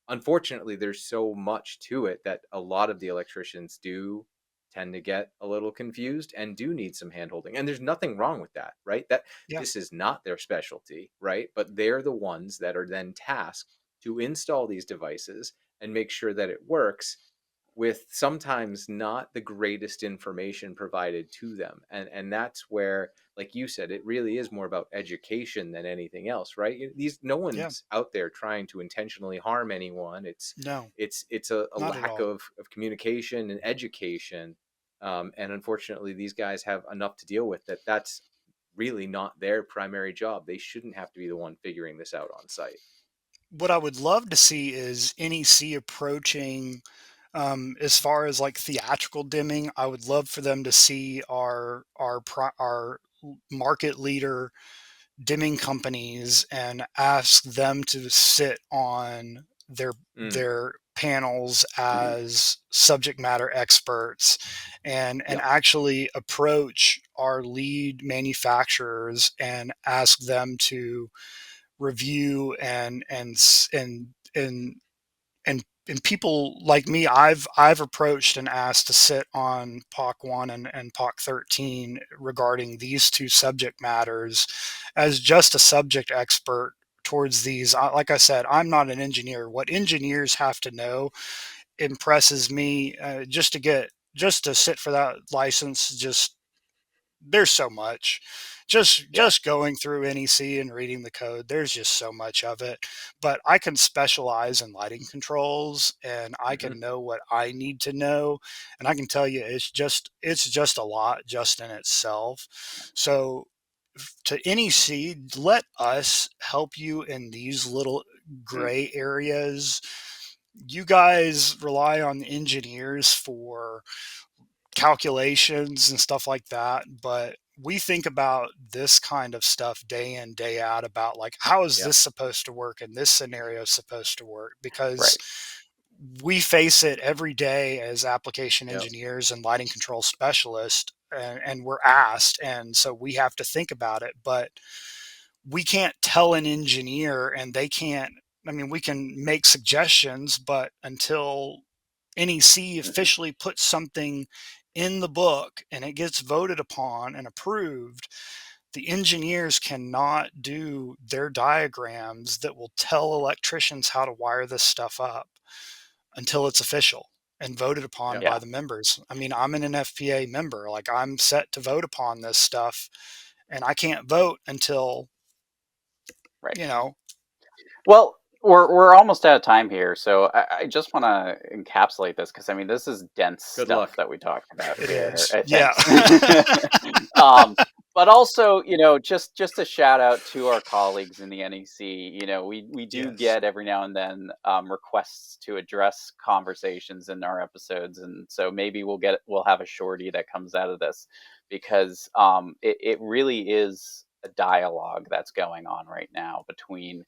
[SPEAKER 2] unfortunately, there's so much to it that a lot of the electricians do tend to get a little confused and do need some handholding. And there's nothing wrong with that, right? That
[SPEAKER 4] Yeah.
[SPEAKER 2] this is not their specialty, right? But they're the ones that are then tasked to install these devices and make sure that it works, with sometimes not the greatest information provided to them. And that's where, like you said, it really is more about education than anything else, right? No
[SPEAKER 4] Yeah.
[SPEAKER 2] one's out there trying to intentionally harm anyone. It's
[SPEAKER 4] No,
[SPEAKER 2] it's a
[SPEAKER 4] not at
[SPEAKER 2] lack
[SPEAKER 4] all.
[SPEAKER 2] of communication and education. And unfortunately, these guys have enough to deal with that's really not their primary job. They shouldn't have to be the one figuring this out on site.
[SPEAKER 4] What I would love to see is NEC approaching, as far as like theatrical dimming. I would love for them to see our market leader dimming companies and ask them to sit on
[SPEAKER 2] Mm,
[SPEAKER 4] their panels
[SPEAKER 3] Mhm.
[SPEAKER 4] as subject matter experts, and
[SPEAKER 2] yeah.
[SPEAKER 4] actually approach our lead manufacturers and ask them to review and and people like me, I've approached and asked to sit on POC 1 and POC 13 regarding these two subject matters as just a subject expert towards these. Like I said, I'm not an engineer. What engineers have to know impresses me. Just to sit for that license, just there's so much.
[SPEAKER 2] Yeah.
[SPEAKER 4] Just going through NEC and reading the code, there's just so much of it. But I can specialize in lighting controls and I
[SPEAKER 2] Hmm.
[SPEAKER 4] can know what I need to know. And I can tell you it's just a lot just in itself. So to NEC, let us help you in these little
[SPEAKER 3] Mm.
[SPEAKER 4] gray areas. You guys rely on engineers for calculations and stuff like that, but we think about this kind of stuff day in, day out about like, how is
[SPEAKER 2] Yeah.
[SPEAKER 4] this supposed to work and this scenario is supposed to work? Because
[SPEAKER 3] Right.
[SPEAKER 4] we face it every day as application
[SPEAKER 2] Yep.
[SPEAKER 4] engineers and lighting control specialists, and we're asked, and so we have to think about it, but we can't tell an engineer and they can't. I mean, we can make suggestions, but until NEC
[SPEAKER 3] Mhm.
[SPEAKER 4] officially puts something in the book and it gets voted upon and approved, the engineers cannot do their diagrams that will tell electricians how to wire this stuff up until it's official and voted upon
[SPEAKER 2] Yep.
[SPEAKER 4] by
[SPEAKER 3] Yeah.
[SPEAKER 4] the members. I mean, I'm an NFPA member. Like, I'm set to vote upon this stuff, and I can't vote until,
[SPEAKER 3] Right.
[SPEAKER 4] you know,
[SPEAKER 3] Well, we're almost out of time here, so I just want to encapsulate this because I mean this is dense
[SPEAKER 2] Good
[SPEAKER 3] stuff
[SPEAKER 2] luck.
[SPEAKER 3] that we talked about
[SPEAKER 4] it
[SPEAKER 3] here.
[SPEAKER 4] is. Yeah.
[SPEAKER 3] Thanks. But also, just a shout out to our colleagues in the NEC. We do
[SPEAKER 4] Yes.
[SPEAKER 3] get every now and then requests to address conversations in our episodes, and so maybe we'll have a shorty that comes out of this because it really is a dialogue that's going on right now between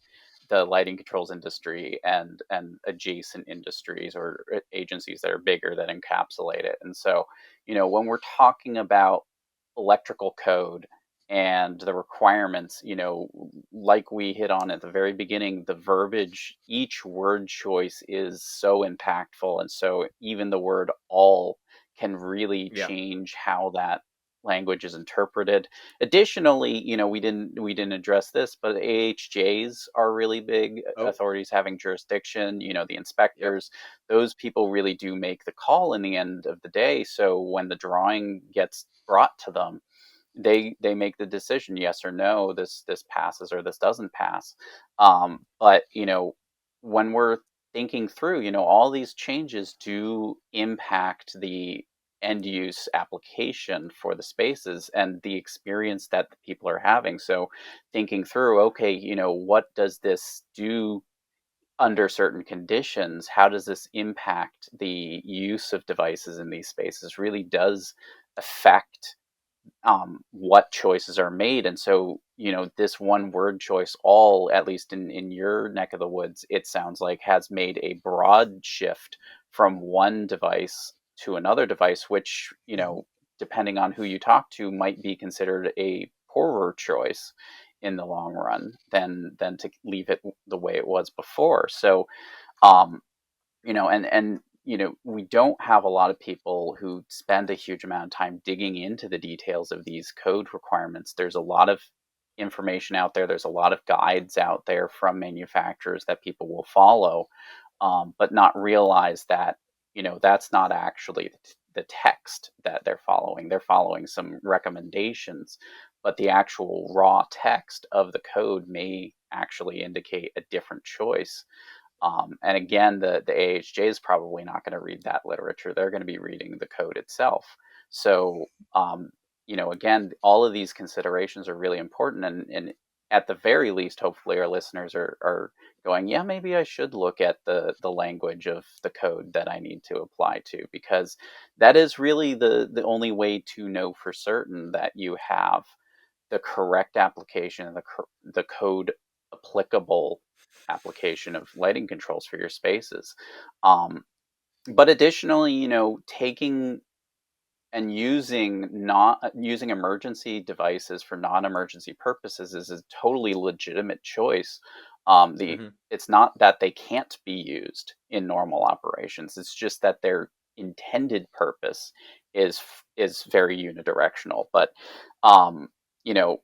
[SPEAKER 3] the lighting controls industry and adjacent industries or agencies that are bigger that encapsulate it. And so, when we're talking about electrical code and the requirements, like we hit on at the very beginning, the verbiage, each word choice is so impactful. And so even the word all can really
[SPEAKER 2] Yeah.
[SPEAKER 3] change how that language is interpreted. Additionally, we didn't address this, but AHJs are really big,
[SPEAKER 2] Oh.
[SPEAKER 3] authorities having jurisdiction, the
[SPEAKER 2] Yep.
[SPEAKER 3] inspectors. Those people really do make the call in the end of the day. So when the drawing gets brought to them, they make the decision, yes or no, this passes or this doesn't pass. But when we're thinking through, all these changes do impact the end use application for the spaces and the experience that the people are having. So thinking through, okay, what does this do under certain conditions? How does this impact the use of devices in these spaces really does affect what choices are made. And so, this one word choice, all, at least in your neck of the woods, it sounds like has made a broad shift from one device to another device, which,
[SPEAKER 4] Mhm.
[SPEAKER 3] depending on who you talk to, might be considered a poorer choice in the long run than to leave it the way it was before. So, um, and we don't have a lot of people who spend a huge amount of time digging into the details of these code requirements. There's a lot of information out there, there's a lot of guides out there from manufacturers that people will follow, but not realize that that's not actually the text that they're following some recommendations, but the actual raw text of the code may actually indicate a different choice. And again, the AHJ is probably not going to read that literature. They're going to be reading the code itself. So, again, all of these considerations are really important. And at the very least, hopefully our listeners are going, yeah, maybe I should look at the language of the code that I need to apply to, because that is really the only way to know for certain that you have the correct application and the code applicable application of lighting controls for your spaces. Um, but additionally, taking and using emergency devices for non-emergency purposes is a totally legitimate choice. The
[SPEAKER 2] Hmm.
[SPEAKER 3] It's not that they can't be used in normal operations. It's just that their intended purpose is very unidirectional. But um, you know,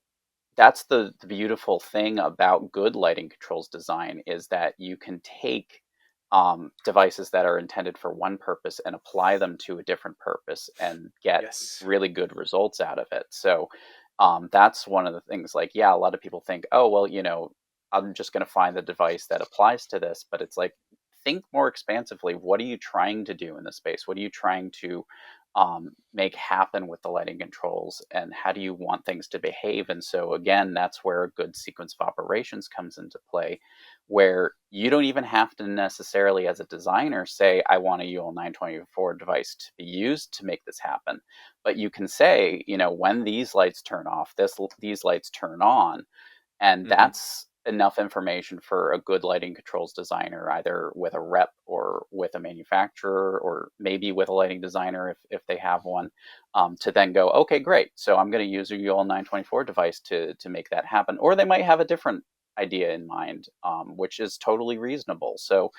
[SPEAKER 3] that's the beautiful thing about good lighting controls design, is that you can take devices that are intended for one purpose and apply them to a different purpose and get
[SPEAKER 2] Yes.
[SPEAKER 3] really good results out of it. So that's one of the things. Like, yeah, a lot of people think, oh, well, I'm just going to find the device that applies to this. But it's like, think more expansively. What are you trying to do in the space? What are you trying to make happen with the lighting controls, and how do you want things to behave? And so again, that's where a good sequence of operations comes into play, where you don't even have to necessarily, as a designer, say, I want a UL 924 device to be used to make this happen. But you can say, when these lights turn off, these lights turn on. And that's enough information for a good lighting controls designer, either with a rep or with a manufacturer, or maybe with a lighting designer if they have one, to then go, okay, great. So I'm going to use a UL 924 device to make that happen. Or they might have a different idea in mind, which is totally reasonable. So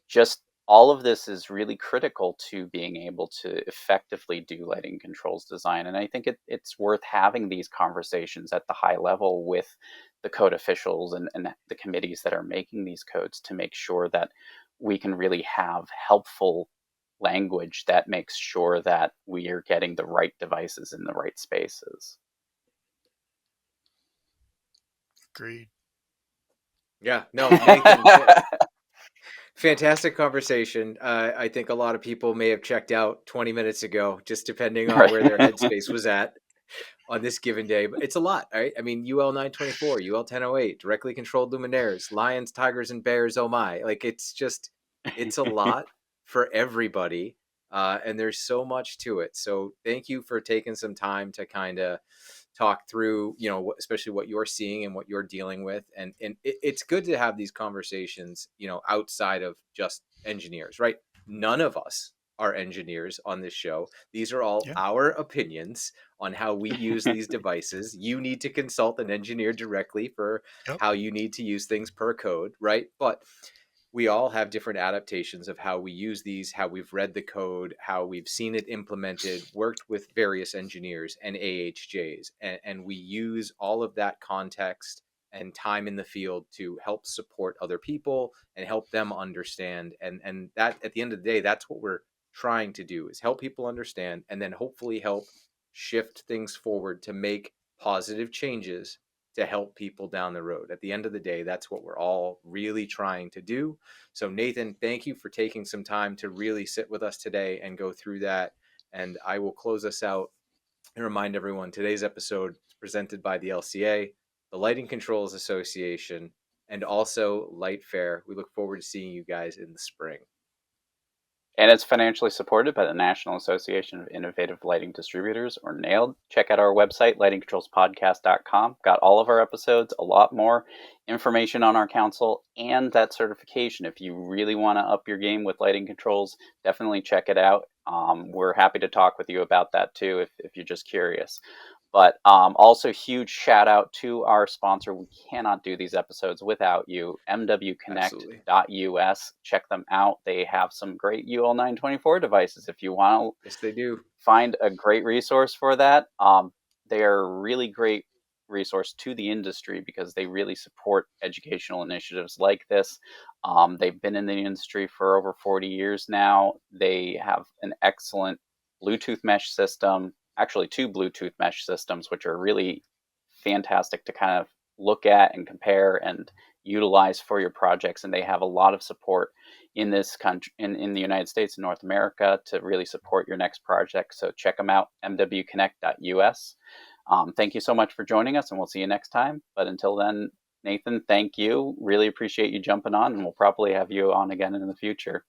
[SPEAKER 3] just all of this is really critical to being able to effectively do lighting controls design. And I think it's worth having these conversations at the high level with the code officials and the committees that are making these codes to make sure that we can really have helpful language that makes sure that we are getting the right devices in the right spaces.
[SPEAKER 4] Agreed.
[SPEAKER 2] Yeah, no, Nathan, fantastic conversation. I think a lot of people may have checked out 20 minutes ago, just depending on where their headspace was at on this given day. But it's a lot, right? I mean, UL 924, UL 1008, directly controlled luminaires, lions, tigers, and bears, oh my. Like, it's a lot for everybody. And there's so much to it. So thank you for taking some time to kind of talk through, especially what you're seeing and what you're dealing with. And it's good to have these conversations, outside of just engineers, right? None of us are engineers on this show. These are all our opinions on how we use these devices. You need to consult an engineer directly for how you need to use things per code, right? But we all have different adaptations of how we use these, how we've read the code, how we've seen it implemented, worked with various engineers and AHJs. And we use all of that context and time in the field to help support other people and help them understand. And that, at the end of the day, that's what we're trying to do, is help people understand and then hopefully help shift things forward to make positive changes to help people down the road. At the end of the day, that's what we're all really trying to do. So Nathan, thank you for taking some time to really sit with us today and go through that. And I will close us out and remind everyone today's episode is presented by the LCA, the Lighting Controls Association, and also Light Fair. We look forward to seeing you guys in the spring.
[SPEAKER 3] And it's financially supported by the National Association of Innovative Lighting Distributors, or NAILD. Check out our website, lightingcontrolspodcast.com. Got all of our episodes, a lot more information on our council, and that certification. If you really want to up your game with lighting controls, definitely check it out. We're happy to talk with you about that too, if you're just curious. But also huge shout out to our sponsor. We cannot do these episodes without you. mwconnect.us. Check them out. They have some great UL 924 devices. If you want to
[SPEAKER 2] they do
[SPEAKER 3] find a great resource for that, they are a really great resource to the industry because they really support educational initiatives like this. They've been in the industry for over 40 years now. They have an excellent Bluetooth mesh system. Actually, 2 Bluetooth mesh systems, which are really fantastic to kind of look at and compare and utilize for your projects. And they have a lot of support in this country, in the United States and North America, to really support your next project. So check them out, mwconnect.us. Thank you so much for joining us, and we'll see you next time. But until then, Nathan, thank you. Really appreciate you jumping on, and we'll probably have you on again in the future.